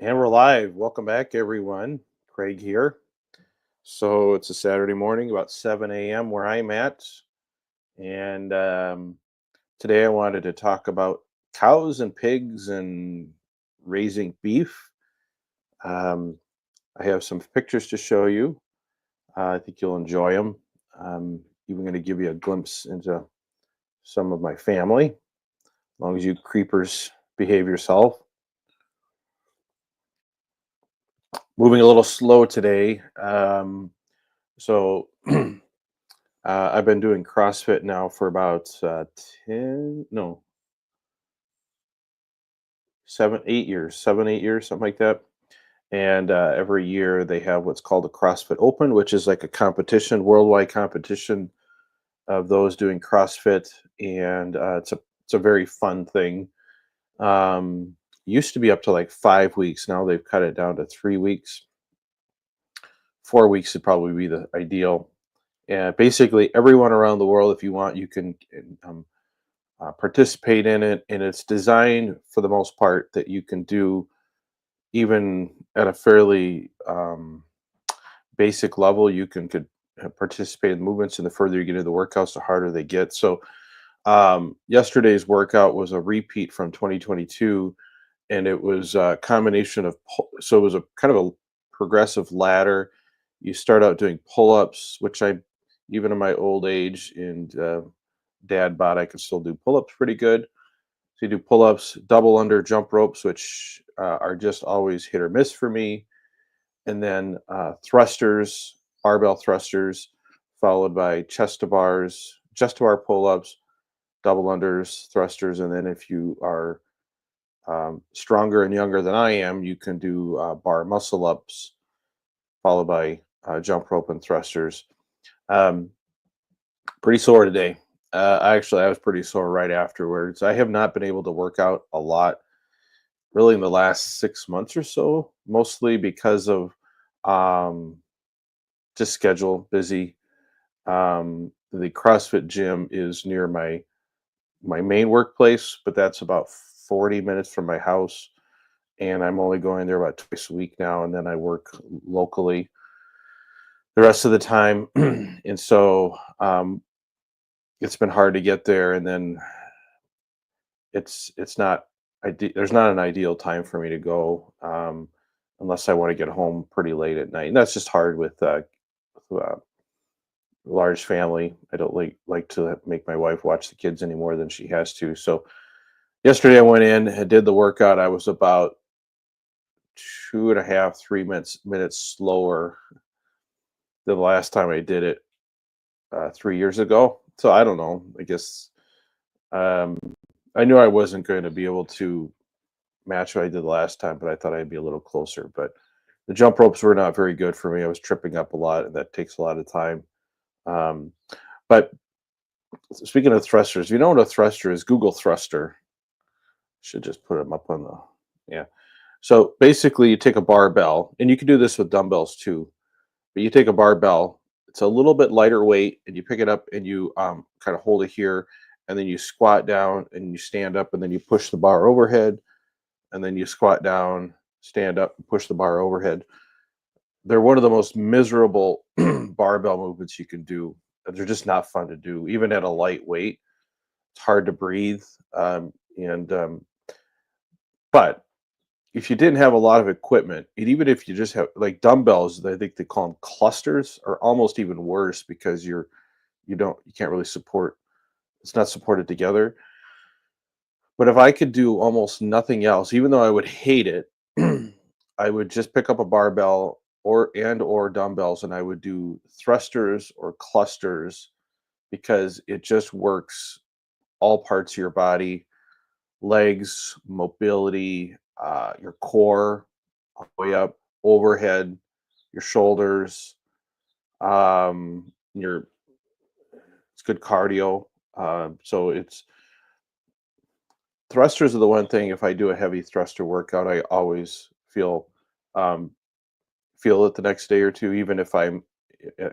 And we're live. Welcome back, everyone. Craig here. So it's a Saturday morning, about 7 a.m. where I'm at. And today I wanted to talk about cows and pigs and raising beef. Um, I have some pictures to show you. I think you'll enjoy them. Even going to give you a glimpse into some of my family, as long as you creepers behave yourself. Moving a little slow today. So I've been doing CrossFit now for about 10, no, 7, 8 years, 7, 8 years, something like that. And every year they have what's called a CrossFit Open, which is like a competition, worldwide competition of those doing CrossFit, and it's a very fun thing. Used to be up to like 5 weeks. Now they've cut it down to 3 weeks. 4 weeks would probably be the ideal. And basically, everyone around the world, if you want, you can participate in it, and it's designed for the most part that you can do even at a fairly basic level. You could participate in movements, and the further you get into the workouts, the harder they get. So yesterday's workout was a repeat from 2022, and it was a combination of so it was a kind of a progressive ladder. You start out doing pull-ups, which I, even in my old age and dad bod, I can still do pull-ups pretty good. So you do pull-ups, double under, jump ropes, which are just always hit or miss for me, and then thrusters, barbell thrusters, followed by chest to bars, chest to bar pull-ups, double unders, thrusters, and then if you are stronger and younger than I am, you can do bar muscle ups, followed by jump rope and thrusters. Um, Pretty sore today. I was pretty sore right afterwards. I have not been able to work out a lot really in the last 6 months or so, mostly because of um, just schedule busy. The CrossFit gym is near my main workplace, but that's about 40 minutes from my house, and I'm only going there about twice a week now, and then I work locally the rest of the time. And so it's been hard to get there, and then it's not there's not an ideal time for me to go, unless I want to get home pretty late at night, and that's just hard with large family. I don't like to make my wife watch the kids any more than she has to. So yesterday I went in and did the workout. I was about 2.5, 3 minutes slower than the last time I did it 3 years ago. So I don't know. I guess um, I knew I wasn't going to be able to match what I did the last time, but I thought I'd be a little closer. But the jump ropes were not very good for me. I was tripping up a lot, and that takes a lot of time. Um, but speaking of thrusters, if you know what a thruster is, Google thruster. Should just put them up on the, yeah. So basically, you take a barbell, and you can do this with dumbbells too. But you take a barbell, it's a little bit lighter weight, and you pick it up and you kind of hold it here, and then you squat down and you stand up, and then you push the bar overhead, and then you squat down, stand up, and push the bar overhead. They're one of the most miserable barbell movements you can do. They're just not fun to do, even at a light weight. It's hard to breathe, and but if you didn't have a lot of equipment, and even if you just have like dumbbells, I think they call them clusters, are almost even worse because you can't really support, it's not supported together. But if I could do almost nothing else, even though I would hate it, I would just pick up a barbell or dumbbells, and I would do thrusters or clusters because it just works all parts of your body, legs, mobility, your core, all the way up, overhead, your shoulders. Your It's good cardio. So it's thrusters are the one thing. If I do a heavy thruster workout, I always um, feel it the next day or two, even if I'm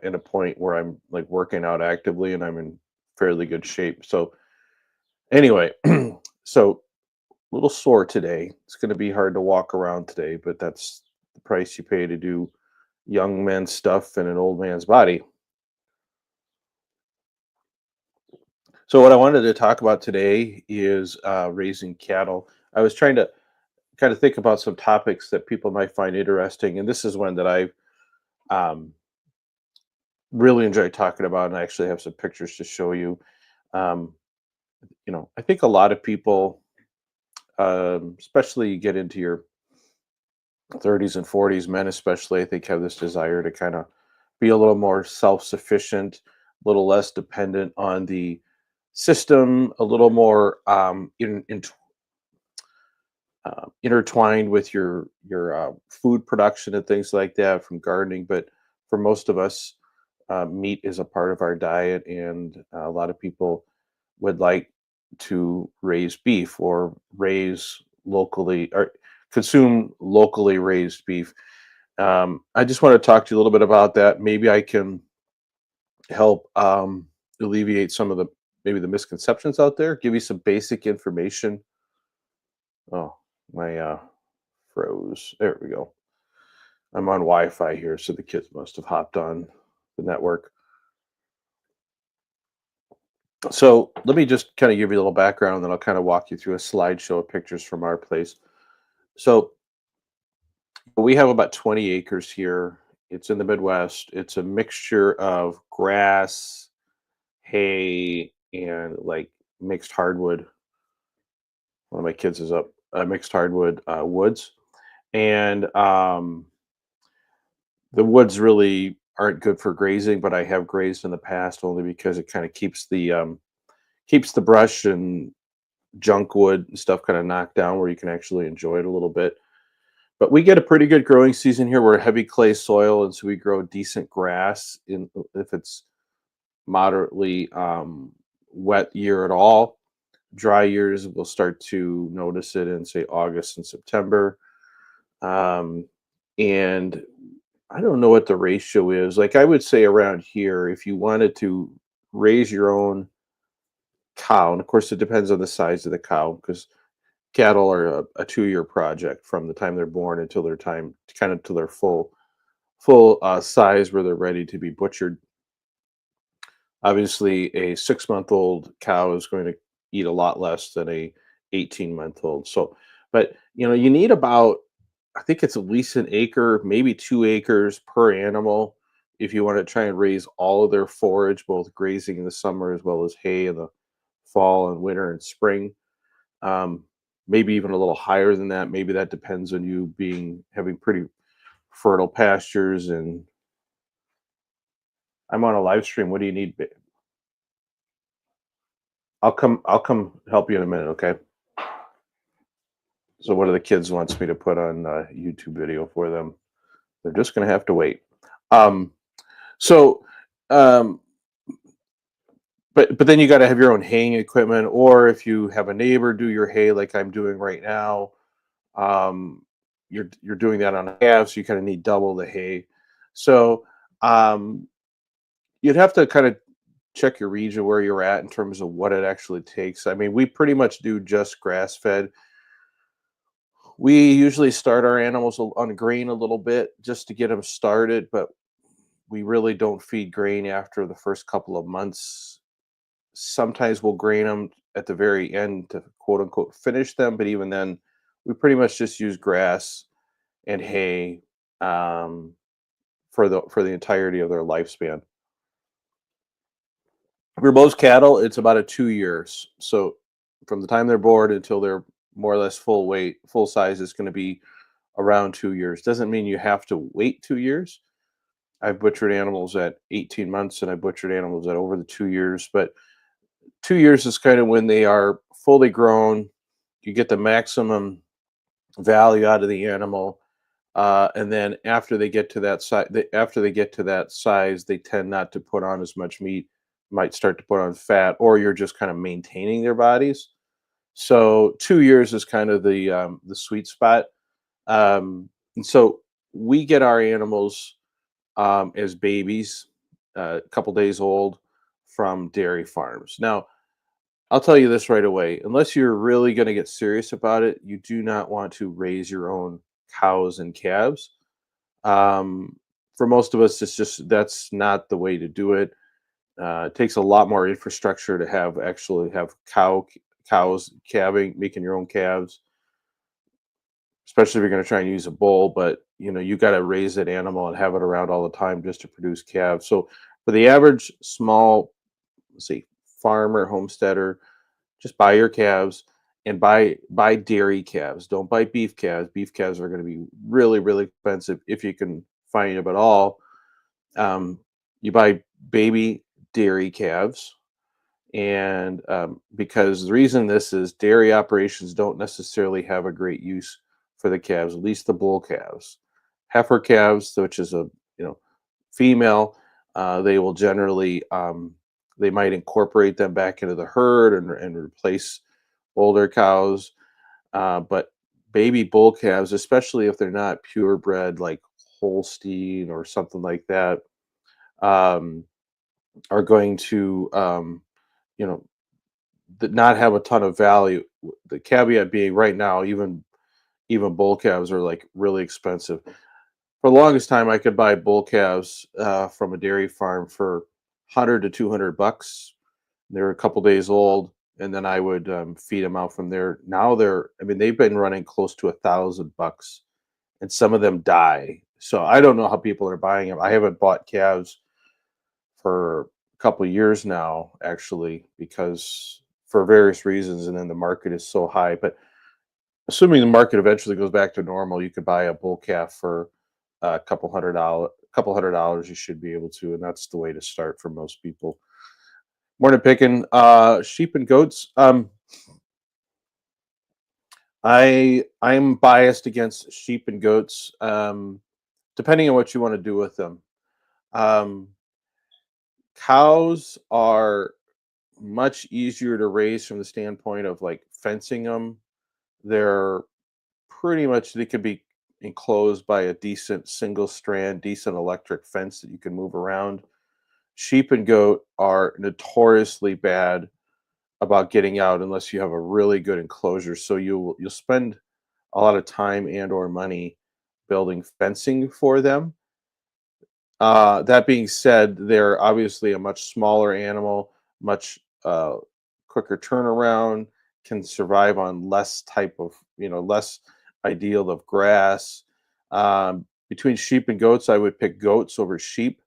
in a point where I'm like working out actively and I'm in fairly good shape. So anyway, so little sore today. It's going to be hard to walk around today, but that's the price you pay to do young man's stuff in an old man's body. So, what I wanted to talk about today is raising cattle. I was trying to kind of think about some topics that people might find interesting, and this is one that I um, really enjoy talking about, and I actually have some pictures to show you. Um, I think a lot of people, especially you get into your 30s and 40s, men especially, I think have this desire to kind of be a little more self-sufficient, a little less dependent on the system, a little more intertwined with your food production and things like that from gardening. But for most of us, meat is a part of our diet, and a lot of people would like to raise beef or raise locally or consume locally raised beef. I just want to talk to you a little bit about that. Maybe I can help alleviate some of the maybe the misconceptions out there. Give you some basic information. Oh, my froze. There we go. I'm on Wi-Fi here, so the kids must have hopped on the network. So let me just kind of give you a little background, then I'll kind of walk you through a slideshow of pictures from our place. So we have about 20 acres here. It's in the Midwest. It's a mixture of grass, hay, and like mixed hardwood. One of my kids is up mixed hardwood woods, and the woods really aren't good for grazing. But I have grazed in the past only because it kind of keeps the brush and junk wood and stuff kind of knocked down where you can actually enjoy it a little bit. But we get a pretty good growing season here. We're heavy clay soil, and so we grow decent grass in if it's moderately wet year at all. Dry years, we'll start to notice it in say August and September. Um, and I don't know what the ratio is. Like I would say around here, if you wanted to raise your own cow, and of course it depends on the size of the cow, because cattle are a 2-year project from the time they're born until their time kind of to their full size where they're ready to be butchered. Obviously, a 6-month-old cow is going to eat a lot less than a 18-month-old. So, but you need about, I think it's at least an acre, maybe 2 acres per animal if you want to try and raise all of their forage, both grazing in the summer as well as hay in the fall and winter and spring. Um, Maybe even a little higher than that. Maybe that depends on you being having pretty fertile pastures. And I'm on a live stream. What do you need? I'll come help you in a minute, okay? So one of the kids wants me to put on a YouTube video for them. They're just gonna have to wait. Um, so um, but then you gotta have your own haying equipment, or if you have a neighbor do your hay like I'm doing right now, um, you're doing that on a half, so you kind of need double the hay. So um, you'd have to kind of check your region where you're at in terms of what it actually takes. I mean, we pretty much do just grass fed. We usually start our animals on grain a little bit just to get them started, but we really don't feed grain after the first couple of months. Sometimes we'll grain them at the very end to quote unquote finish them, but even then, we pretty much just use grass and hay um, for the entirety of their lifespan. For most cattle, it's about a 2 years. So from the time they're born until they're more or less full weight, full size is going to be around 2 years. Doesn't mean you have to wait 2 years. I've butchered animals at 18 months and I butchered animals at over the 2 years. But 2 years is kind of when they are fully grown. You get the maximum value out of the animal. And then after they get to that size, they tend not to put on as much meat, might start to put on fat, or you're just kind of maintaining their bodies. So 2 years is kind of the sweet spot. And so we get our animals as babies, a couple days old, from dairy farms. Now, I'll tell you this right away. Unless you're really going to get serious about it, you do not want to raise your own cows and calves. Um, for most of us, it's just that's not the way to do it. It takes a lot more infrastructure to have cows calving, making your own calves, especially if you're going to try and use a bull. But you got to raise that animal and have it around all the time just to produce calves. So for the average small, let's see, farmer, homesteader, just buy your calves and buy dairy calves. Don't buy beef calves. Beef calves are going to be really, really expensive if you can find them at all. You buy baby dairy calves, and because the reason this is dairy operations don't necessarily have a great use for the calves, at least the bull calves. Heifer calves, which is a female, they will generally they might incorporate them back into the herd and replace older cows. But baby bull calves, especially if they're not purebred like Holstein or something like that, um, are going to you know not have a ton of value. The caveat being, right now, even bull calves are like really expensive. For the longest time, I could buy bull calves from a dairy farm for 100 to 200 bucks. They're a couple days old, and then I would feed them out from there. Now I mean, they've been running close to $1,000, and some of them die. So I don't know how people are buying them. I haven't bought calves for a couple of years now, actually, because for various reasons, and then the market is so high. But assuming the market eventually goes back to normal, you could buy a bull calf for a couple hundred dollars. You should be able to, and that's the way to start for most people. Morning picking. Sheep and goats. I'm biased against sheep and goats, depending on what you want to do with them. Um, Cows are much easier to raise from the standpoint of like fencing them. They're pretty much they could be enclosed by a decent single strand, decent electric fence that you can move around. Sheep and goat are notoriously bad about getting out unless you have a really good enclosure. So you'll spend a lot of time and or money building fencing for them. That being said, they're obviously a much smaller animal, much quicker turnaround, can survive on less type of, less ideal of grass. Between sheep and goats, I would pick goats over sheep.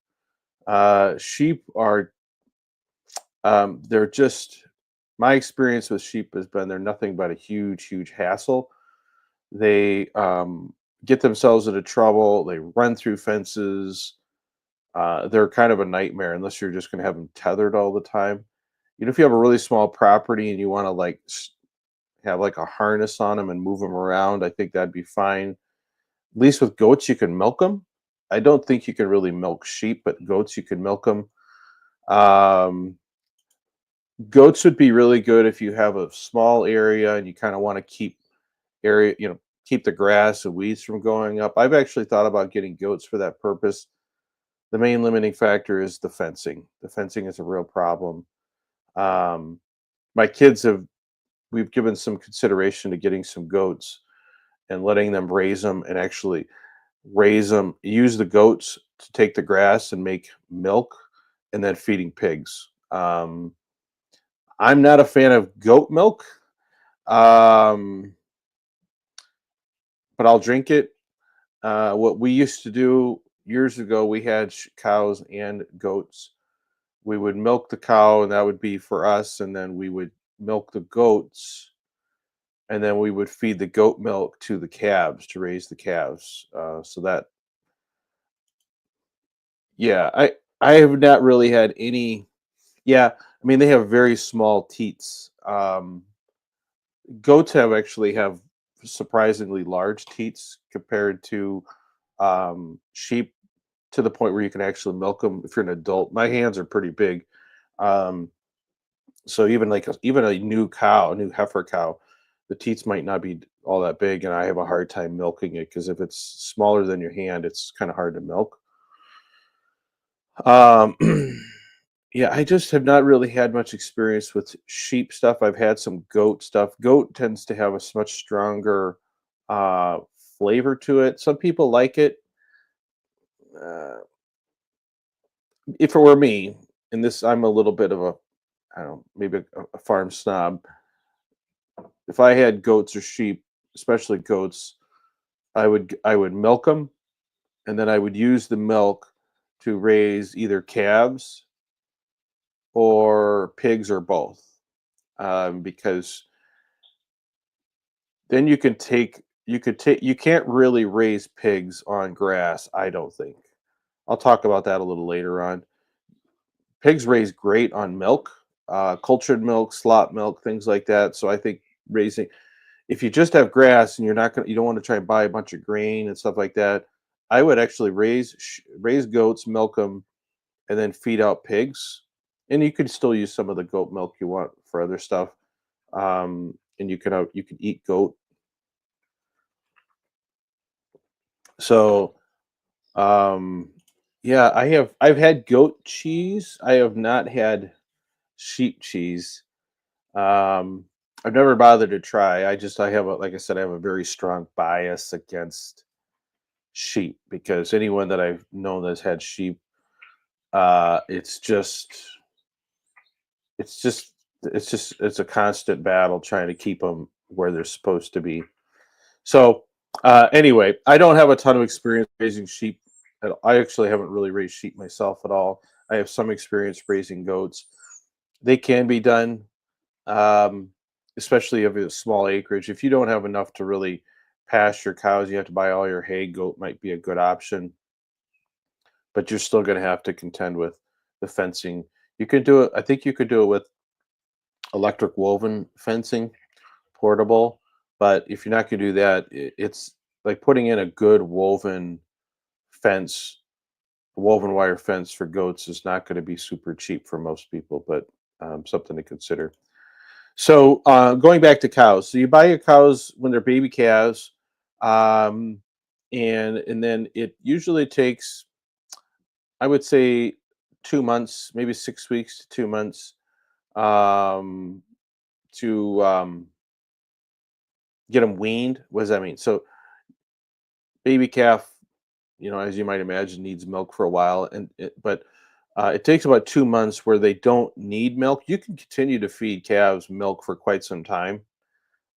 Sheep are, they're just, my experience with sheep has been they're nothing but a huge, huge hassle. They get themselves into trouble, they run through fences. They're kind of a nightmare unless you're just going to have them tethered all the time. If you have a really small property and you want to like have like a harness on them and move them around, I think that'd be fine. At least with goats, you can milk them. I don't think you can really milk sheep, but goats you can milk them. Um, Goats would be really good if you have a small area and you kind of want to area, keep the grass and weeds from going up. I've actually thought about getting goats for that purpose. The main limiting factor is the fencing. The fencing is a real problem. Um, my kids have we've given some consideration to getting some goats and letting them raise them and actually use the goats to take the grass and make milk, and then feeding pigs. I'm not a fan of goat milk, um, but I'll drink it. What we used to do years ago, we had cows and goats. We would milk the cow, and that would be for us, and then we would milk the goats, and then we would feed the goat milk to the calves to raise the calves. So that, yeah, I have not really had any. Yeah, I mean they have very small teats. Goats have surprisingly large teats compared to sheep, to the point where you can actually milk them if you're an adult. My hands are pretty big. Um, So even a a new heifer cow, the teats might not be all that big, and I have a hard time milking it because if it's smaller than your hand, it's kind of hard to milk. Um, Yeah, I just have not really had much experience with sheep stuff. I've had some goat stuff. Goat tends to have a much stronger uh, flavor to it. Some people like it. Uh, if it were me, and this, I'm a little bit of a, I don't know, maybe a farm snob. If I had goats or sheep, especially goats, I would milk them, and then I would use the milk to raise either calves or pigs or both. Because then you can't really raise pigs on grass, I don't think. I'll talk about that a little later on. Pigs raise great on milk, cultured milk, slop milk, things like that. So I think raising if you just have grass and you don't want to try and buy a bunch of grain and stuff like that, I would actually raise goats, milk them, and then feed out pigs. And you could still use some of the goat milk you want for other stuff. And you can eat goat. So Um, yeah, I've had goat cheese. I have not had sheep cheese. Um, I've never bothered to try. I have a like I said, I have a very strong bias against sheep because anyone that I've known that's had sheep, it's just it's a constant battle trying to keep them where they're supposed to be. So, anyway, I don't have a ton of experience raising sheep. I actually haven't really raised sheep myself at all. I have some experience raising goats. They can be done, um, especially if it's small acreage. If you don't have enough to really pasture cows, you have to buy all your hay. Goat might be a good option, but you're still going to have to contend with the fencing. You could do it. I think you could do it with electric woven fencing, portable. But if you're not going to do that, it's like putting in a good fence, woven wire fence for goats is not going to be super cheap for most people, but something to consider. So going back to cows, so you buy your cows when they're baby calves, um, and then it usually takes, I would say, 2 months, maybe 6 weeks to 2 months, um, to get them weaned. What does that mean? So baby calf, as you might imagine, needs milk for a while, but it takes about 2 months where they don't need milk. You can continue to feed calves milk for quite some time.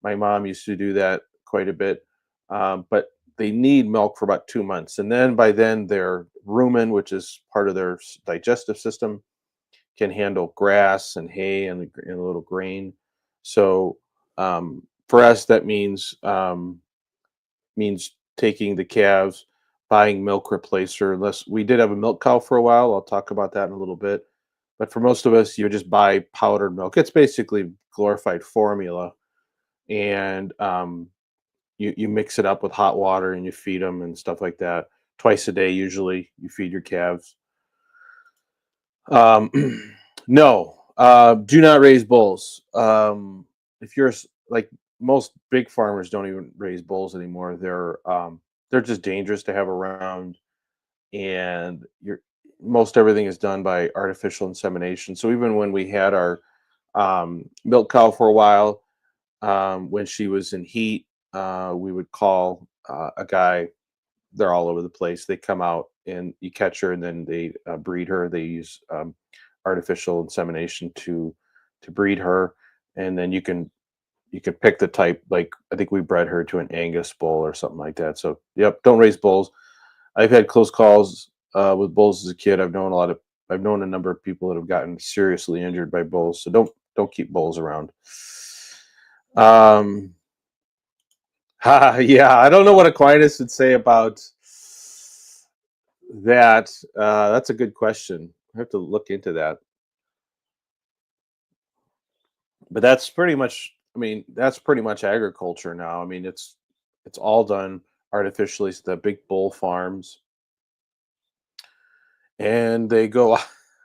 My mom used to do that quite a bit, but they need milk for about 2 months, and then by then their rumen, which is part of their digestive system, can handle grass and hay and a little grain. So for us, that means taking the calves, buying milk replacer. Unless we did have a milk cow for a while, I'll talk about that in a little bit. But for most of us, you just buy powdered milk. It's basically glorified formula, and you mix it up with hot water and you feed them and stuff like that. Twice a day, usually, you feed your calves. Um, no, do not raise bulls. If you're like most big farmers, don't even raise bulls anymore. They're just dangerous to have around, and you're most everything is done by artificial insemination. So even when we had our milk cow for a while, when she was in heat, we would call a guy. They're all over the place. They come out and you catch her, and then they breed her. They use artificial insemination to breed her, and then you can pick the type. Like I think we bred her to an Angus bull or something like that. So yep, don't raise bulls. I've had close calls with bulls as a kid. I've known a number of people that have gotten seriously injured by bulls. So don't keep bulls around. Um, yeah, I don't know what Aquinas would say about that. That's a good question. I have to look into that. But that's pretty much. I mean, that's pretty much agriculture now. I mean, it's all done artificially. It's the big bull farms, and they go.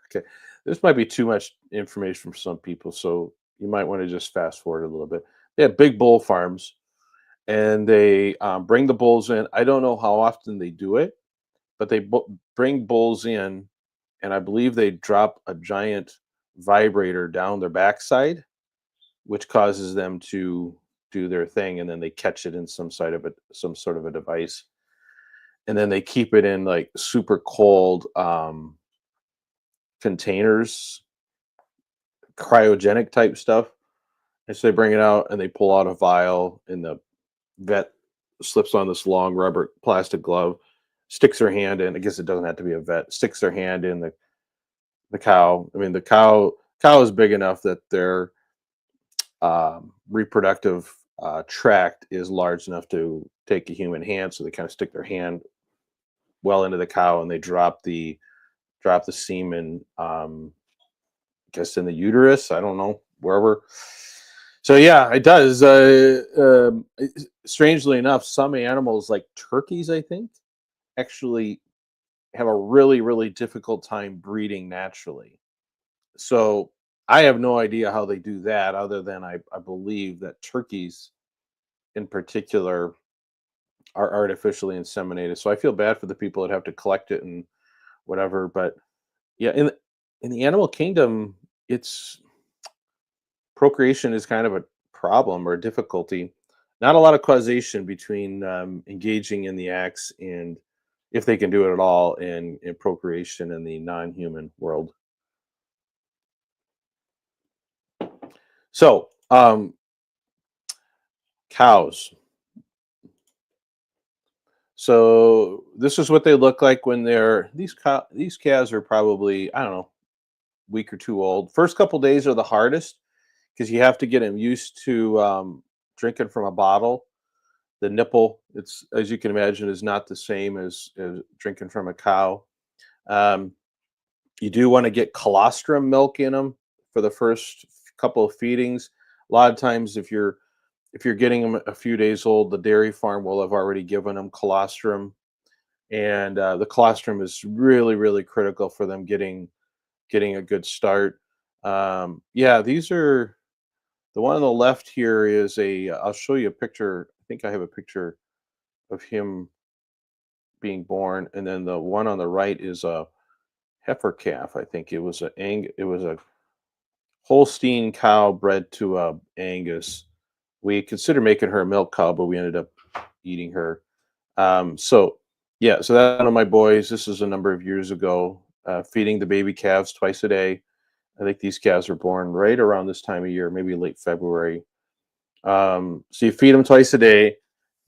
Okay, this might be too much information for some people, so you might want to just fast forward a little bit. They have big bull farms, and they bring the bulls in. I don't know how often they do it, but they bring bulls in and I believe they drop a giant vibrator down their backside, which causes them to do their thing, and then they catch it in some sort of a device, and then they keep it in like super cold containers, cryogenic type stuff. And so they bring it out and they pull out a vial, and the vet slips on this long rubber plastic glove, sticks their hand in. I guess it doesn't have to be a vet. Sticks their hand in the cow. I mean, the cow is big enough that their reproductive tract is large enough to take a human hand. So they kind of stick their hand well into the cow, and they drop the semen. I guess in the uterus. I don't know, wherever. So yeah, it does. Strangely enough, some animals like turkeys, I think, actually have a really, really difficult time breeding naturally. So I have no idea how they do that, other than I believe that turkeys in particular are artificially inseminated. So I feel bad for the people that have to collect it and whatever. But yeah, in the animal kingdom, it's procreation is kind of a problem or a difficulty. Not a lot of causation between engaging in the acts and if they can do it at all in procreation in the non-human world. So cows. So this is what they look like when these calves are probably, I don't know, week or two old. First couple days are the hardest because you have to get them used to drinking from a bottle. The nipple, it's, as you can imagine, is not the same as drinking from a cow. Um, you do want to get colostrum milk in them for the first couple of feedings. A lot of times, if you're getting them a few days old, the dairy farm will have already given them colostrum, and the colostrum is really, really critical for them getting a good start. Yeah, these are the one on the left here is a. I'll show you a picture. I think I have a picture of him being born, and then the one on the right is a heifer calf. I think it was a Holstein cow bred to a Angus. We considered making her a milk cow, but we ended up eating her. So yeah, so that's one of my boys. This is a number of years ago. Feeding the baby calves twice a day. I think these calves were born right around this time of year, maybe late February. So you feed them twice a day,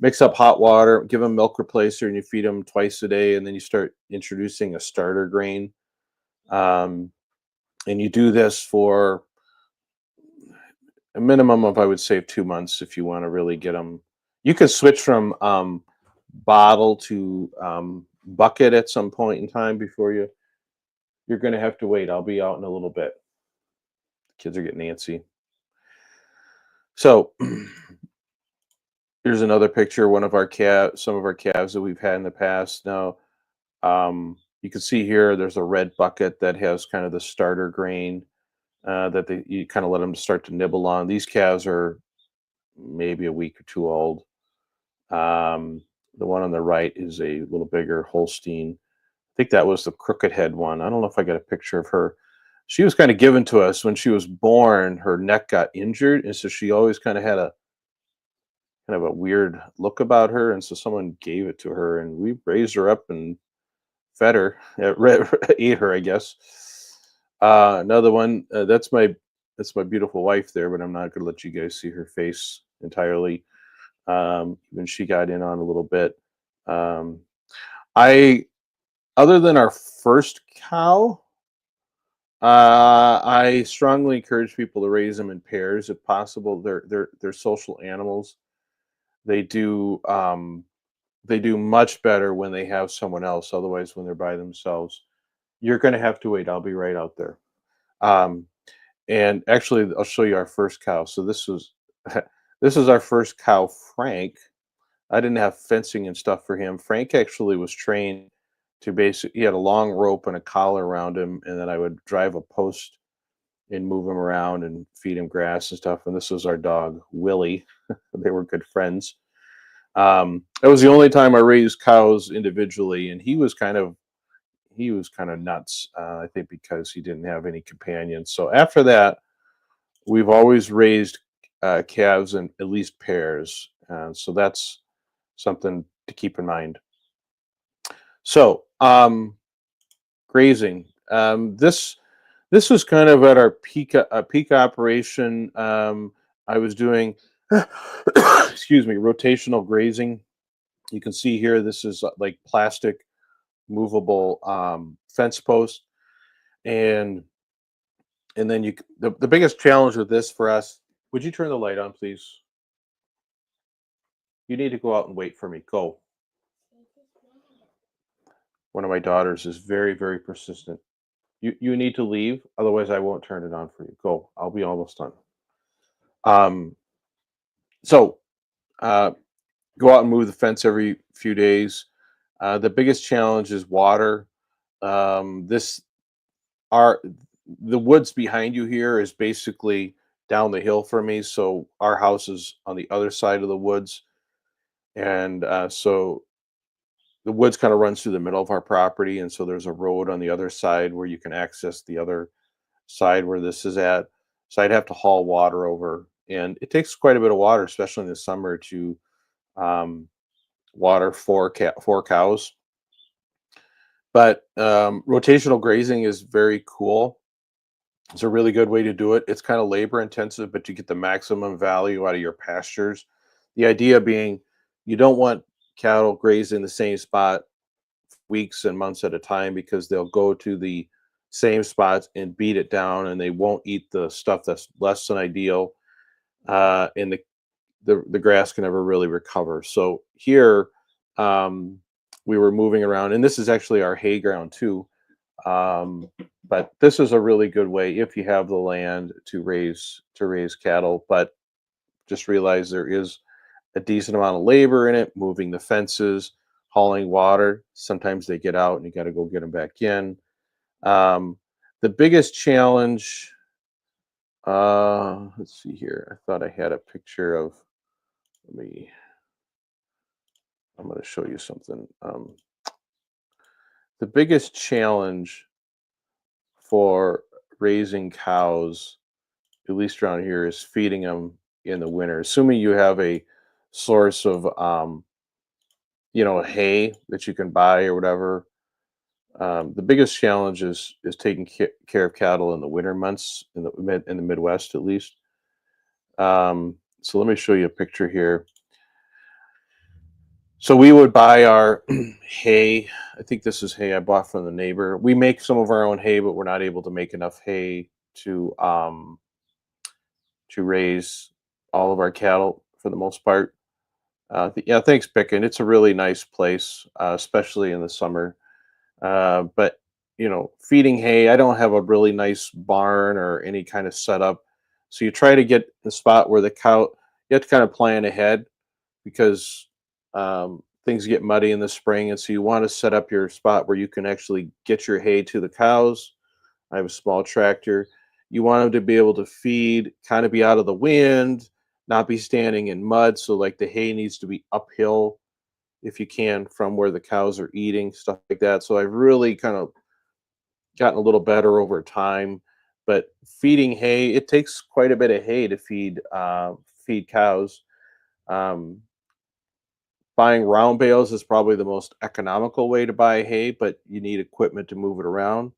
mix up hot water, give them milk replacer, and you feed them twice a day, and then you start introducing a starter grain. Um, and you do this for a minimum of, I would say, 2 months if you want to really get them. You can switch from bottle to bucket at some point in time before you're going to have to wait. I'll be out in a little bit. Kids are getting antsy. So here's another picture. Some of our calves that we've had in the past. Now, you can see here, there's a red bucket that has kind of the starter grain that you kind of let them start to nibble on. These calves are maybe a week or two old. The one on the right is a little bigger Holstein. I think that was the crooked head one. I don't know if I got a picture of her. She was kind of given to us when she was born. Her neck got injured, and so she always kind of had a kind of a weird look about her, and so someone gave it to her, and we raised her up and fed her, ate her, I guess. Another one. That's my beautiful wife there, but I'm not going to let you guys see her face entirely. When she got in on a little bit. Um, I Other than our first cow, I strongly encourage people to raise them in pairs if possible. They're social animals. They do they do much better when they have someone else. Otherwise, when they're by themselves, you're going to have to wait. I'll be right out there. Um, and actually, I'll show you our first cow. So this was this is our first cow, Frank. I didn't have fencing and stuff for him. Frank actually was trained to he had a long rope and a collar around him, and then I would drive a post and move him around and feed him grass and stuff. And this was our dog, Willie. They were good friends. It was the only time I raised cows individually, and he was kind of he was kind of nuts. I think because he didn't have any companions. So after that, we've always raised calves in at least pairs, so that's something to keep in mind. So grazing. This was kind of at our peak operation. I was doing, excuse me, rotational grazing. You can see here, this is like plastic movable fence post, and then the biggest challenge with this for us. Would you turn the light on, please? You need to go out and wait for me. Go. One of my daughters is very, very persistent. You need to leave, otherwise I won't turn it on for you. Go. I'll be almost done. Um, so uh, go out and move the fence every few days. The biggest challenge is water. This our The woods behind you here is basically down the hill for me. So our house is on the other side of the woods, and so the woods kind of runs through the middle of our property, and so there's a road on the other side where you can access the other side where this is at. So I'd have to haul water over, and it takes quite a bit of water, especially in the summer, to um, water four cows. But rotational grazing is very cool. It's a really good way to do it. It's kind of labor intensive, but you get the maximum value out of your pastures. The idea being you don't want cattle grazing the same spot weeks and months at a time, because they'll go to the same spots and beat it down, and they won't eat the stuff that's less than ideal. And the grass can never really recover. So here, um, we were moving around, and this is actually our hay ground too. Um, but this is a really good way if you have the land to raise cattle. But just realize there is a decent amount of labor in it, moving the fences, hauling water. Sometimes they get out and you got to go get them back in. Um, the biggest challenge, let's see here. I thought I had a picture of, let me, I'm going to show you something. The biggest challenge for raising cows, at least around here, is feeding them in the winter. Assuming you have a source of, hay that you can buy or whatever. The biggest challenge is taking care of cattle in the winter months in the Midwest, at least. So let me show you a picture here. So we would buy our hay. I think this is hay I bought from the neighbor. We make some of our own hay, but we're not able to make enough hay to raise all of our cattle for the most part. Yeah, thanks, Picken. It's a really nice place, especially in the summer. But feeding hay, I don't have a really nice barn or any kind of setup. So you try to get the spot where the cow. You have to kind of plan ahead, because things get muddy in the spring, and so you want to set up your spot where you can actually get your hay to the cows. I have a small tractor. You want them to be able to feed, kind of be out of the wind, not be standing in mud. So like the hay needs to be uphill if you can from where the cows are eating, stuff like that. So I've really kind of gotten a little better over time. But feeding hay, it takes quite a bit of hay to feed cows. Um, Buying round bales is probably the most economical way to buy hay, but you need equipment to move it around.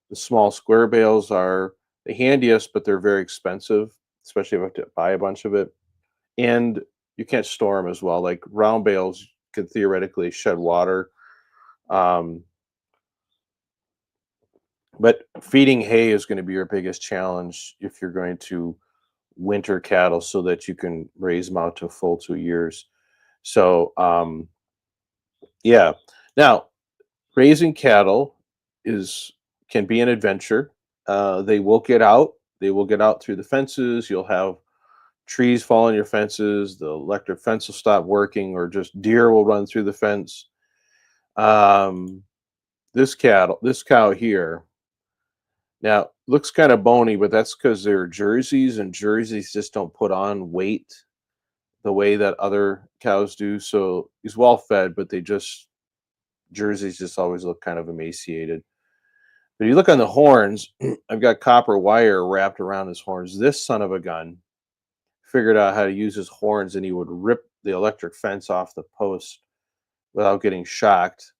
The small square bales are the handiest, but they're very expensive, especially if you have to buy a bunch of it. And you can't store them as well. Like round bales could theoretically shed water. Um, but feeding hay is going to be your biggest challenge if you're going to winter cattle so that you can raise them out to full 2 years. So, yeah. Now, raising cattle is can be an adventure. They will get out. They will get out through the fences. You'll have trees fall on your fences. The electric fence will stop working, or just deer will run through the fence. Um, this cow here, now looks kind of bony, but that's because they're jerseys, and jerseys just don't put on weight the way that other cows do. So he's well fed, but they just jerseys just always look kind of emaciated. But you look on the horns, I've got copper wire wrapped around his horns. This son of a gun figured out how to use his horns, and he would rip the electric fence off the post without getting shocked.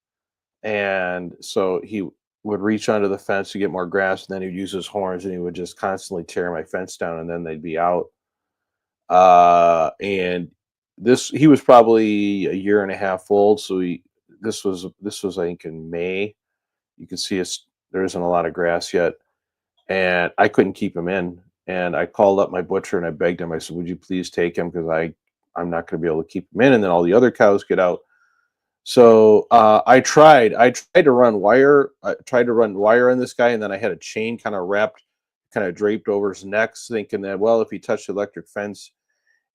And so he would reach under the fence to get more grass, and then he'd use his horns, and he would just constantly tear my fence down, and then they'd be out. And he was probably a year and a half old, so this was I think in May. You can see there isn't a lot of grass yet, and I couldn't keep him in. And I called up my butcher and I begged him. I said, "Would you please take him, because I'm not going to be able to keep him in, and then all the other cows get out." So I tried. I tried to run wire. I tried to run wire on this guy, and then I had a chain kind of wrapped, kind of draped over his neck, thinking that, well, if he touched the electric fence,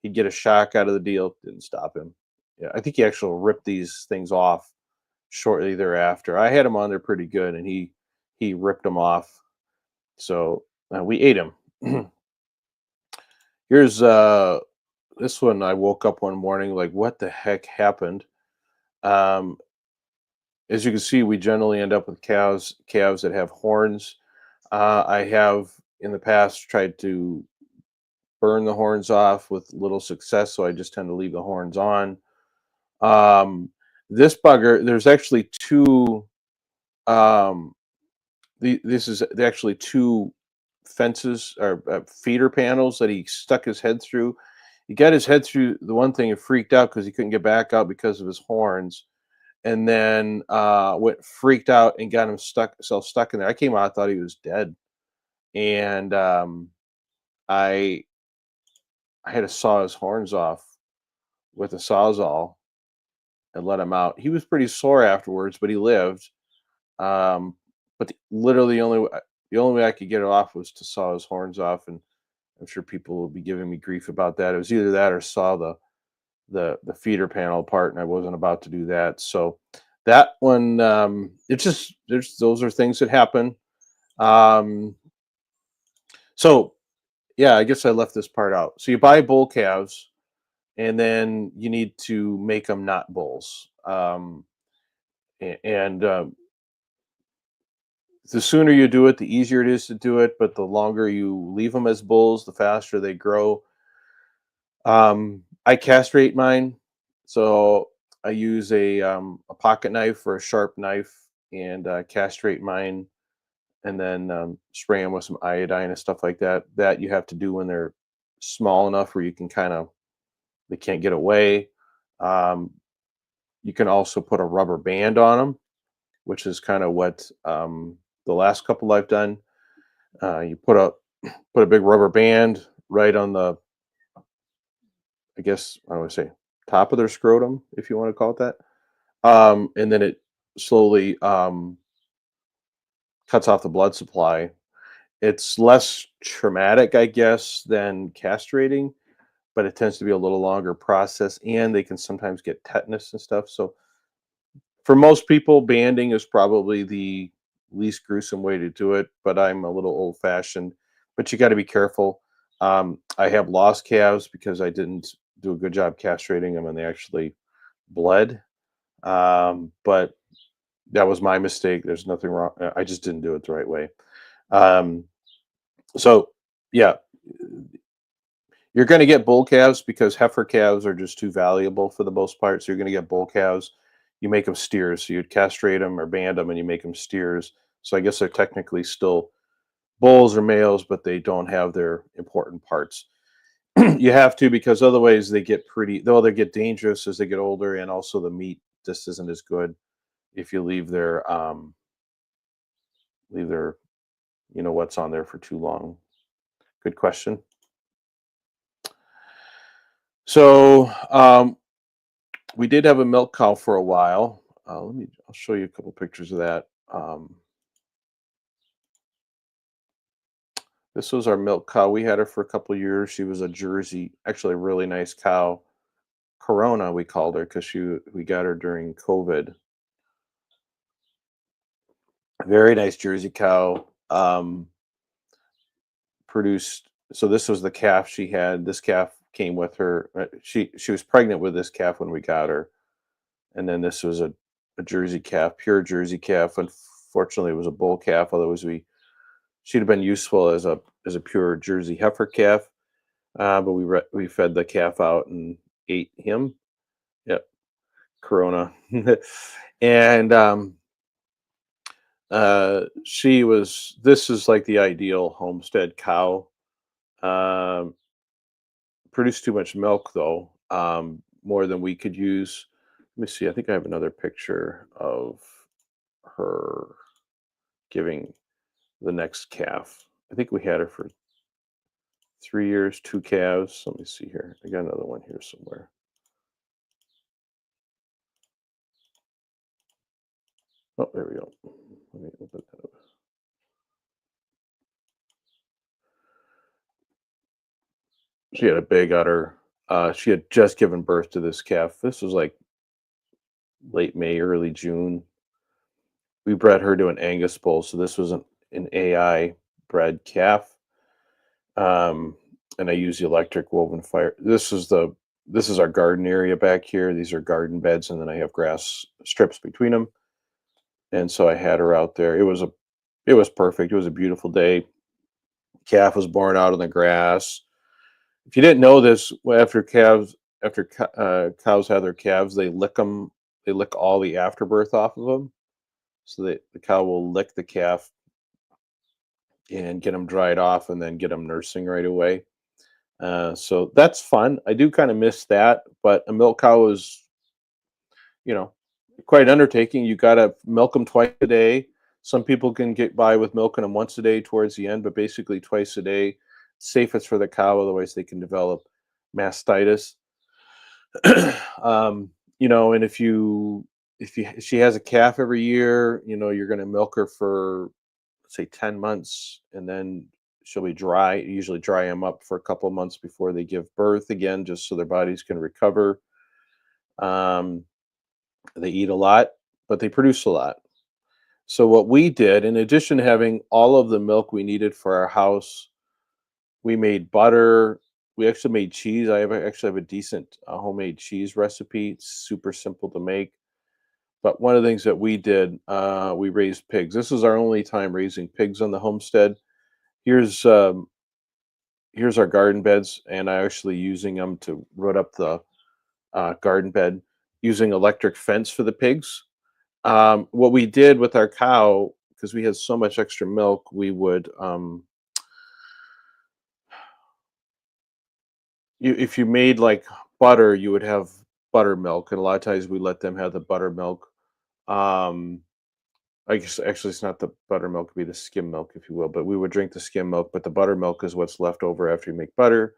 he'd get a shock out of the deal. Didn't stop him. Yeah, I think he actually ripped these things off shortly thereafter. I had him on there pretty good, and he ripped them off. So we ate him. Here's this one. I woke up one morning like, what the heck happened? Um, as you can see, we generally end up with calves that have horns. I have in the past tried to burn the horns off with little success, so I just tend to leave the horns on. This bugger, there's actually two. This is actually two fences or feeder panels that he stuck his head through. He got his head through the one thing and freaked out because he couldn't get back out because of his horns, and then went freaked out and got himself stuck in there. I came out, I thought he was dead, and I had to saw his horns off with a sawzall and let him out. He was pretty sore afterwards, but he lived. But literally the only way I could get it off was to saw his horns off, and I'm sure people will be giving me grief about that. It was either that or saw the feeder panel apart, and I wasn't about to do that. So that one, those are things that happen. Um, so yeah, I guess I left this part out. So you buy bull calves, and then you need to make them not bulls. And the sooner you do it, the easier it is to do it. But the longer you leave them as bulls, the faster they grow. I castrate mine, so I use a pocket knife or a sharp knife, and castrate mine, and then spray them with some iodine and stuff like that. That you have to do when they're small enough where you can they can't get away. Um, you can also put a rubber band on them, which is kind of what the last couple I've done. You put a big rubber band right on the, I guess I would say, top of their scrotum, if you want to call it that. And then it slowly cuts off the blood supply. It's less traumatic, I guess, than castrating, but it tends to be a little longer process, and they can sometimes get tetanus and stuff. So for most people, banding is probably the least gruesome way to do it, but I'm a little old fashioned. But you got to be careful. I have lost calves because I didn't do a good job castrating them, and they actually bled. But that was my mistake. There's nothing wrong. I just didn't do it the right way. Um, so yeah, you're going to get bull calves because heifer calves are just too valuable for the most part. So you're going to get bull calves. You make them steers. So you'd castrate them or band them, and you make them steers. So I guess they're technically still bulls or males, but they don't have their important parts. You have to, because otherwise they get they get dangerous as they get older, and also the meat just isn't as good if you leave their what's on there for too long. Good question. So we did have a milk cow for a while. I'll show you a couple pictures of that. This was our milk cow. We had her for a couple of years. She was a Jersey, actually a really nice cow. Corona, we called her, because we got her during COVID. Very nice Jersey cow. Produced. So this was the calf she had. This calf came with her. She was pregnant with this calf when we got her, and then this was a a Jersey calf, pure Jersey calf. Unfortunately, it was a bull calf. Otherwise, she'd have been useful as a pure Jersey heifer calf. But we fed the calf out and ate him. Yep, Corona, and she was. This is like the ideal homestead cow. Um, Produced too much milk though, more than we could use. Let me see. I think I have another picture of her giving the next calf. I think we had her for 3 years, two calves. Let me see here. I got another one here somewhere. Oh, there we go. Let me open that up. She had a big udder. She had just given birth to this calf. This was like late May, early June. We bred her to an Angus bull, so this was an AI bred calf. And I use the electric woven fire. This is our garden area back here. These are garden beds, and then I have grass strips between them. And so I had her out there. It was perfect. It was a beautiful day. Calf was born out in the grass. If you didn't know this, after cows have their calves, they lick them. They lick all the afterbirth off of them. So the cow will lick the calf and get them dried off, and then get them nursing right away. So that's fun. I do kind of miss that, but a milk cow is, you know, quite an undertaking. You got to milk them twice a day. Some people can get by with milking them once a day towards the end, but basically twice a day. Safest for the cow, otherwise they can develop mastitis. And if she has a calf every year, you're going to milk her for say 10 months, and then she'll be dry. Usually dry them up for a couple of months before they give birth again, just so their bodies can recover. um, they eat a lot, but they produce a lot. So what we did, in addition to having all of the milk we needed for our house, we made butter. We actually made cheese. Actually have a decent homemade cheese recipe. It's super simple to make. But one of the things that we did, we raised pigs. This is our only time raising pigs on the homestead. Here's here's our garden beds, and I actually using them to root up the garden bed, using electric fence for the pigs. What we did with our cow, because we had so much extra milk, we would if you made like butter, you would have buttermilk, and a lot of times we let them have the buttermilk. Um, I guess actually it's not the buttermilk, it'd be the skim milk, if you will. But we would drink the skim milk, but the buttermilk is what's left over after you make butter.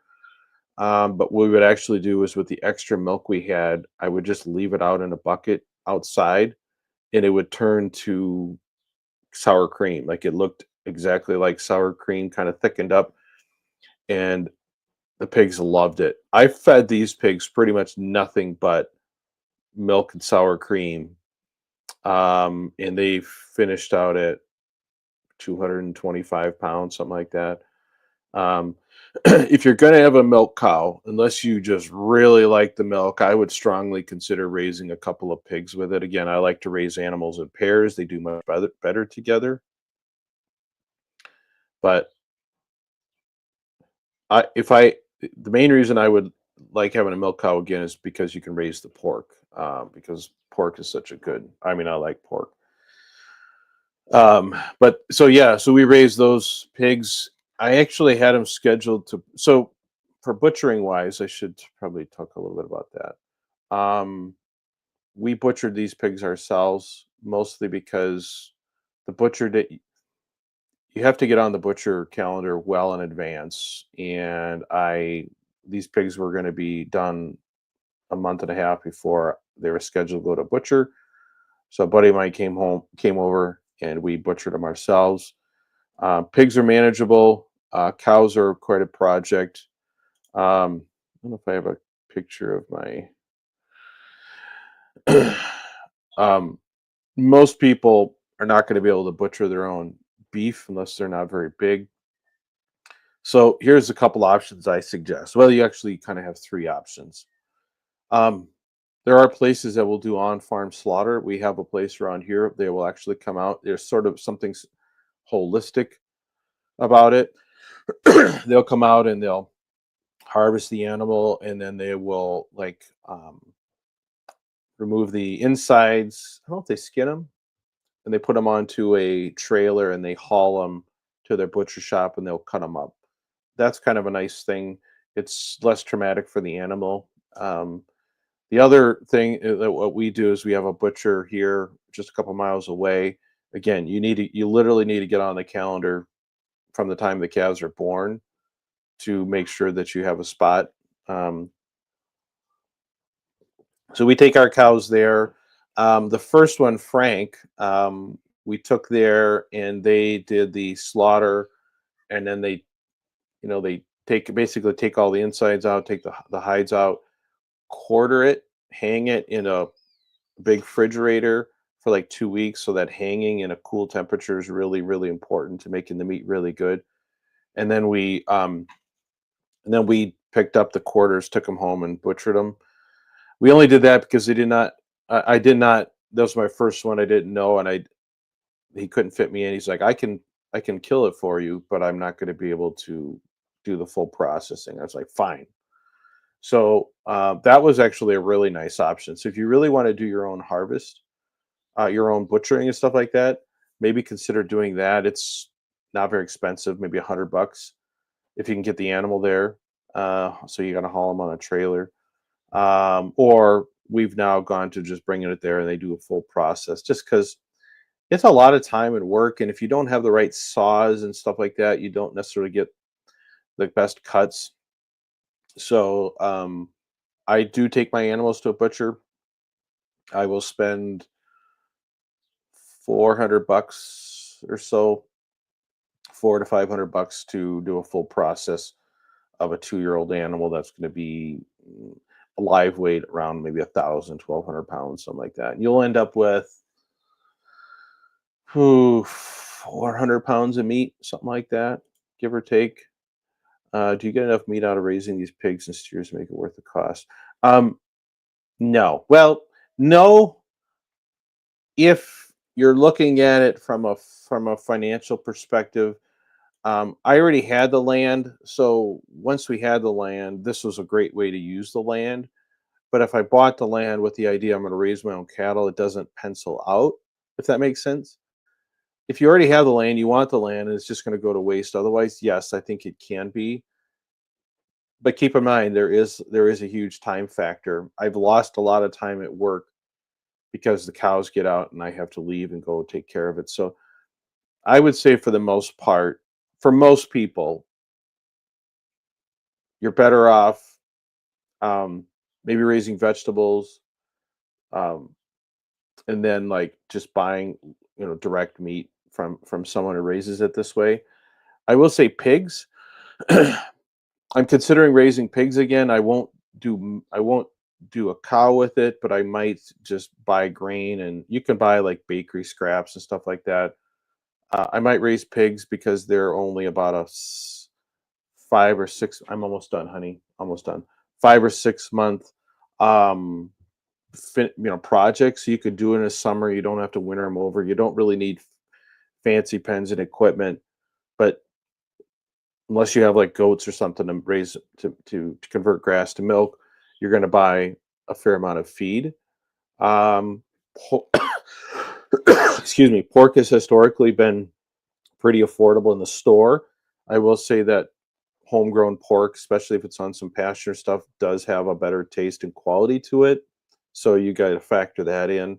But what we would actually do is, with the extra milk we had, I would just leave it out in a bucket outside, and it would turn to sour cream. Like, it looked exactly like sour cream, kind of thickened up, and the pigs loved it. I fed these pigs pretty much nothing but milk and sour cream, and they finished out at 225 pounds, something like that. Um, if you're going to have a milk cow, unless you just really like the milk, I would strongly consider raising a couple of pigs with it. Again, I like to raise animals in pairs. They do much better together. But the main reason I would like having a milk cow again is because you can raise the pork. Because pork is such a good. I mean, I like pork. But so yeah, so we raised those pigs. I actually had them scheduled to. So for butchering wise, I should probably talk a little bit about that. We butchered these pigs ourselves, mostly because the butcher did. You have to get on the butcher calendar well in advance, and these pigs were going to be done a month and a half before they were scheduled to go to butcher. So a buddy of mine came over, and we butchered them ourselves. Pigs are manageable. Cows are quite a project. I don't know if I have a picture of my. um, Most people are not going to be able to butcher their own beef unless they're not very big. So here's a couple options I suggest. Well, you actually kind of have three options. Um, There are places that will do on-farm slaughter. We have a place around here. They will actually come out. There's sort of something holistic about it. They'll come out and they'll harvest the animal, and then they will like remove the insides. I don't know if they skin them, and they put them onto a trailer and they haul them to their butcher shop and they'll cut them up. That's kind of a nice thing. It's less traumatic for the animal. Um, the other thing that what we do is we have a butcher here just a couple miles away. Again, you literally need to get on the calendar from the time the calves are born to make sure that you have a spot. Um, so we take our cows there. The first one, Frank, we took there and they did the slaughter, and then they basically take all the insides out, take the hides out, quarter it, hang it in a big refrigerator for like 2 weeks. So that hanging in a cool temperature is really, really important to making the meat really good. And then we picked up the quarters, took them home, and butchered them. We only did that because they did not. I did not. That was my first one. I didn't know, and he couldn't fit me in. He's like, I can kill it for you, but I'm not going to be able to do the full processing. I was like, fine. So that was actually a really nice option. So if you really want to do your own harvest, your own butchering and stuff like that, maybe consider doing that. It's not very expensive, maybe $100 if you can get the animal there. So you got to haul them on a trailer. Or we've now gone to just bringing it there and they do a full process just because it's a lot of time and work. And if you don't have the right saws and stuff like that, you don't necessarily get the best cuts. So I do take my animals to a butcher. I will spend $400 or so, 400 to $500 to do a full process of a 2-year-old animal that's going to be a live weight around maybe 1,000, 1,200 pounds, something like that. And you'll end up with 400 pounds of meat, something like that, give or take. Do you get enough meat out of raising these pigs and steers to make it worth the cost? No. Well, no, if you're looking at it from a financial perspective. I already had the land, so once we had the land, this was a great way to use the land. But if I bought the land with the idea I'm going to raise my own cattle, it doesn't pencil out, if that makes sense. If you already have the land, you want the land, and it's just going to go to waste. Otherwise, yes, I think it can be. But keep in mind there is a huge time factor. I've lost a lot of time at work because the cows get out and I have to leave and go take care of it. So I would say for the most part, for most people, you're better off maybe raising vegetables, um, and then like just buying direct meat from someone who raises it this way. I will say pigs. I'm considering raising pigs again. I won't do a cow with it, but I might just buy grain, and you can buy like bakery scraps and stuff like that. I might raise pigs because they're only about 5 or 6. I'm almost done, honey. Almost done. 5 or 6 month um project, so you could do it in the summer. You don't have to winter them over. You don't really need fancy pens and equipment, but unless you have like goats or something to raise to convert grass to milk, you're going to buy a fair amount of feed. um po- excuse me, pork has historically been pretty affordable in the store. I will say that homegrown pork, especially if it's on some pasture stuff, does have a better taste and quality to it. So you got to factor that in.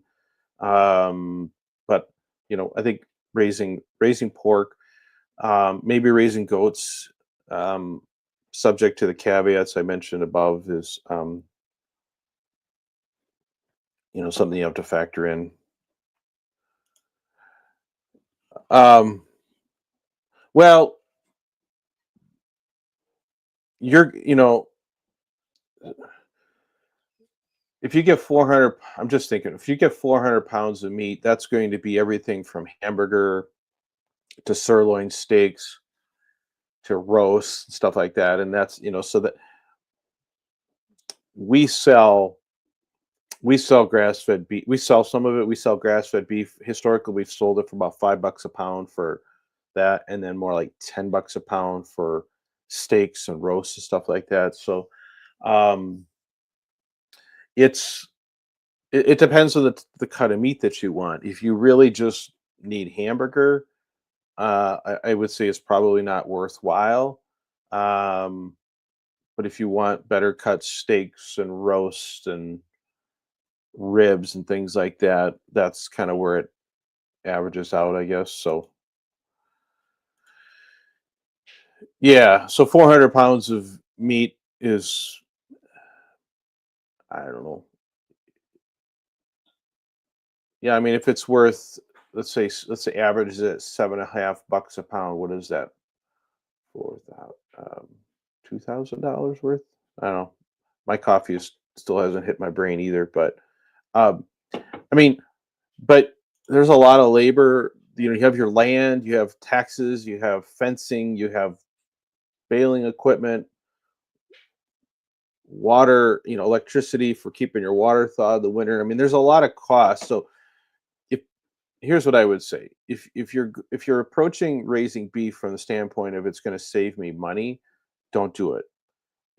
But I think raising pork, maybe raising goats, um, subject to the caveats I mentioned above, is something you have to factor in. Um, well, you're if you get 400, I'm just thinking, if you get 400 pounds of meat, that's going to be everything from hamburger to sirloin steaks to roast, stuff like that. And that's, so that we sell We sell grass-fed beef. We sell some of it. We sell grass-fed beef. Historically, we've sold it for about $5 a pound for that, and then more like $10 a pound for steaks and roasts and stuff like that. So um, it's it depends on the cut of meat that you want. If you really just need hamburger, I would say it's probably not worthwhile. Um, but if you want better cut steaks and roast and ribs and things like that, that's kind of where it averages out, I guess. So yeah, so 400 pounds of meat is, I don't know. Yeah, I mean, if it's worth, let's say average is at $7.50 a pound. What is that? 4,000, $2,000 worth? I don't know. My coffee still hasn't hit my brain either, but um, I mean, but there's a lot of labor. You have your land, you have taxes, you have fencing, you have baling equipment, water, electricity for keeping your water thawed the winter. I mean, there's a lot of costs. So if here's what I would say. If you're approaching raising beef from the standpoint of it's going to save me money, don't do it.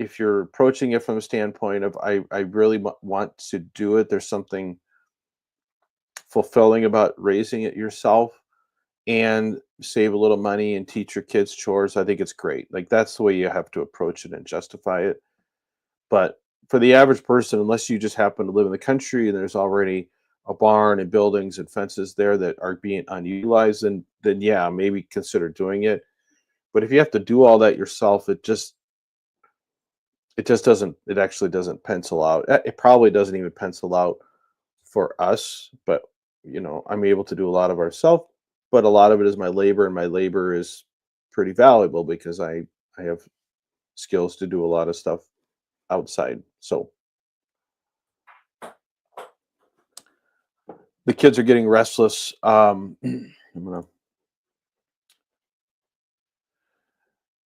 If you're approaching it from the standpoint of I really want to do it, there's something fulfilling about raising it yourself and save a little money and teach your kids chores, I think it's great. Like that's the way you have to approach it and justify it. But for the average person, unless you just happen to live in the country and there's already a barn and buildings and fences there that are being unutilized, then yeah, maybe consider doing it. But if you have to do all that yourself, it just doesn't, it actually doesn't pencil out. It probably doesn't even pencil out for us, but I'm able to do a lot of ourselves, but a lot of it is my labor, and my labor is pretty valuable because I have skills to do a lot of stuff outside. So the kids are getting restless. I'm gonna,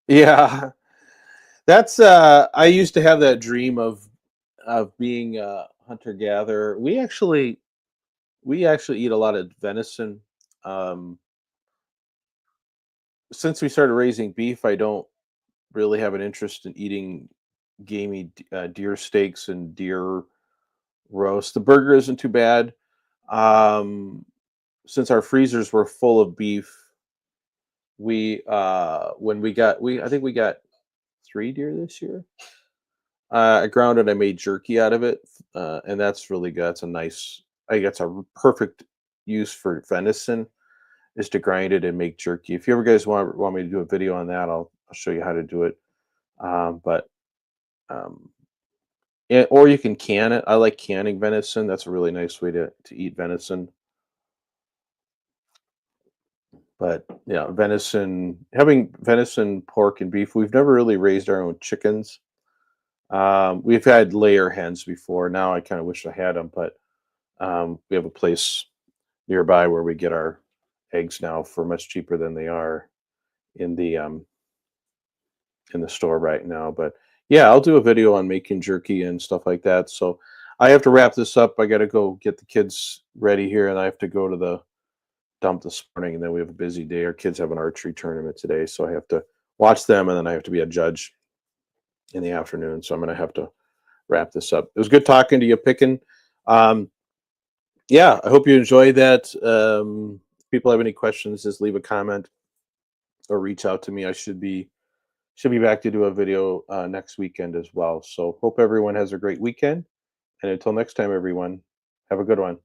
yeah, that's I used to have that dream of being a hunter gatherer. We actually eat a lot of venison. Um, since we started raising beef, I don't really have an interest in eating gamey deer steaks and deer roast. The burger isn't too bad. Um, since our freezers were full of beef, we when we got we I think we got 3 deer this year. I ground it. I made jerky out of it, and that's really good. That's a nice. I think that's a perfect use for venison is to grind it and make jerky. If you ever guys want me to do a video on that, I'll show you how to do it. But um, yeah, or you can can it. I like canning venison. That's a really nice way to eat venison. But yeah, having venison, pork, and beef. We've never really raised our own chickens. We've had layer hens before. Now I kind of wish I had them, but we have a place nearby where we get our eggs now for much cheaper than they are in the store right now. But yeah, I'll do a video on making jerky and stuff like that. So I have to wrap this up. I got to go get the kids ready here, and I have to go to the dump this morning. And then we have a busy day. Our kids have an archery tournament today, so I have to watch them, and then I have to be a judge in the afternoon. So I'm going to have to wrap this up. It was good talking to you, Pickin. Um, yeah, I hope you enjoyed that. If people have any questions, just leave a comment or reach out to me. I should be back to do a video next weekend as well. So hope everyone has a great weekend. And until next time, everyone, have a good one.